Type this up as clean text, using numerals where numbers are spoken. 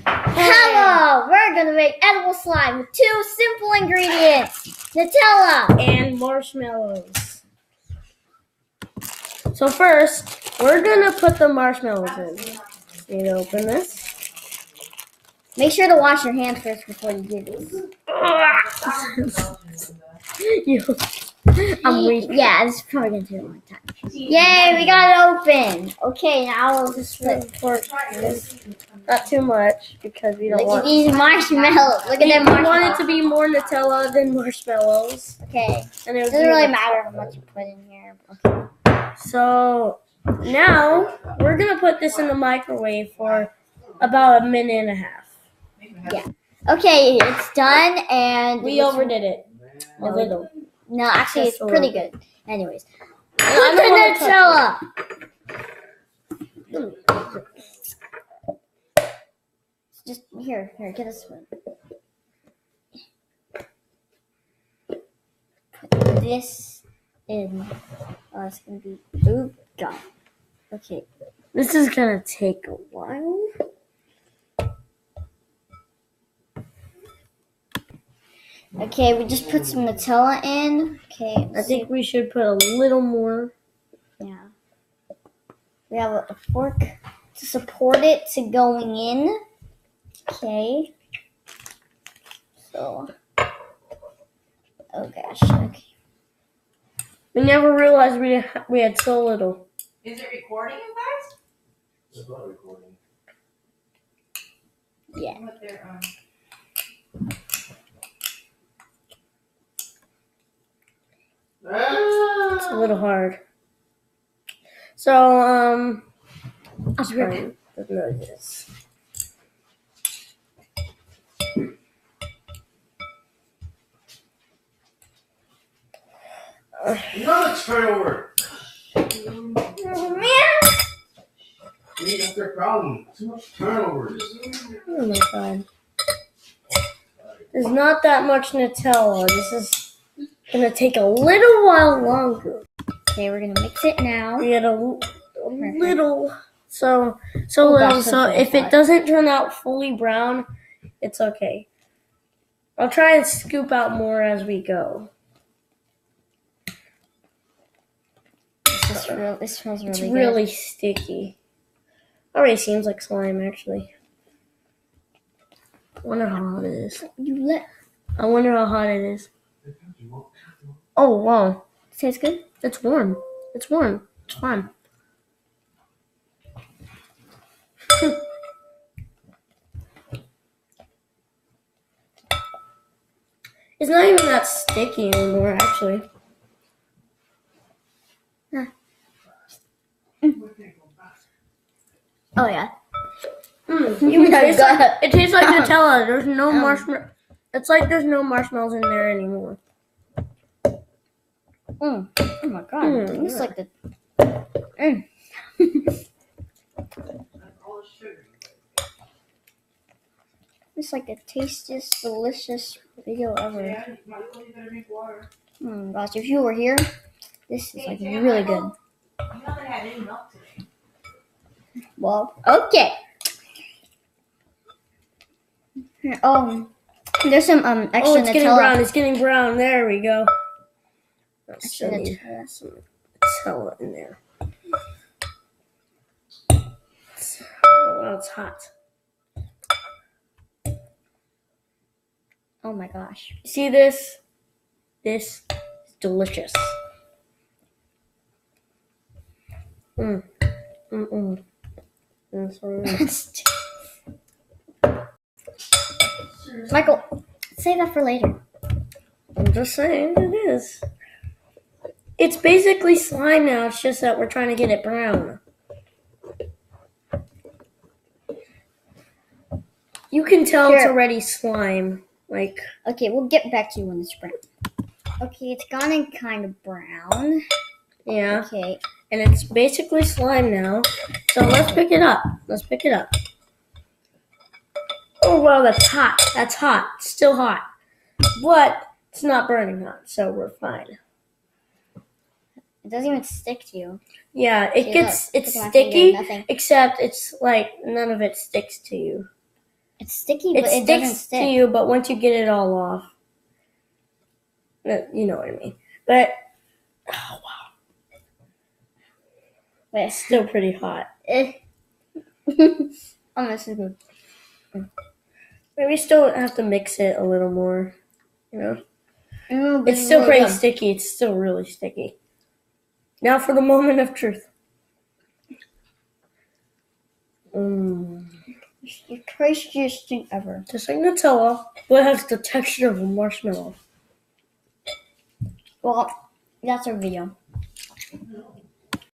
Hello! We're gonna make edible slime with 2 simple ingredients: Nutella and marshmallows. So first, we're gonna put the marshmallows in. Need to open this. Make sure to wash your hands first before you do this. I'm weak. Yeah, this is probably gonna take a long time. Yay, we got it open. Okay, now we'll just put this. Not too much because we don't want. Look at these marshmallows. Look at them marshmallows. We want it to be more Nutella than marshmallows. Okay. And it doesn't really matter how much you put in here. Okay. So now we're gonna put this in the microwave for about 1.5 minutes. Yeah. Okay, it's done, and we overdid it a little. No, actually, it's pretty good. Anyways, put the Nutella. Just here, get a spoon. Put this in. Oh, it's gonna be. Ooh, God. Okay. This is gonna take a while. Okay, we just put some Nutella in. Okay. I think we should put a little more. Yeah. We have a fork to support it to going in. Okay. So. Oh gosh. Okay. We never realized we had so little. Is it recording, you guys? It's not recording. Yeah. It's a little hard. So, I'll be right back. This. Another turnover. Oh, man. That's their problem. Too much turnovers. Oh my God. There's not that much Nutella. This is gonna take a little while longer. Okay, we're gonna mix it now. We had a little, so little. So if it doesn't turn out fully brown, it's okay. I'll try and scoop out more as we go. This smells really It's good. really sticky. Already seems like slime, actually. I wonder how hot it is. I wonder how hot it is. Oh, wow. Tastes good? It's warm. It's warm. It's fine. It's not even that sticky anymore, actually. Huh. Oh, yeah. It tastes like Nutella. There's no marshmallow. It's like there's no marshmallows in there anymore. Oh my God. It's like the. It's like the tastiest, delicious video ever. Gosh, if you were here, this is like really good. You haven't had any milk today. Well, okay. There's some extra it's getting Nutella. brown. It's getting brown. There we go. Extra Nutella. Some Nutella in there. Oh, wow, it's hot. Oh my gosh. See this? This is delicious. Michael, save that for later. I'm just saying it is. It's basically slime now. It's just that we're trying to get it brown. You can tell it's already slime. Okay, we'll get back to you when it's brown. Okay, it's gone in kind of brown. Yeah. Okay. And it's basically slime now. So let's pick it up. Oh, wow, that's hot. That's hot. It's still hot. But it's not burning hot, so we're fine. It doesn't even stick to you. Yeah, it's sticky, except it's like none of it sticks to you. It's sticky, It but it doesn't sticks to stick. you, but once you get it all off, you know what I mean. But oh wow, Wait. it's still pretty hot. Oh, this is good. Maybe still have to mix it a little more. You know, But it's still really pretty good. sticky. It's still really sticky. Now for the moment of truth. It's the tastiest thing ever. Just like Nutella, but it has the texture of a marshmallow. Well, that's our video.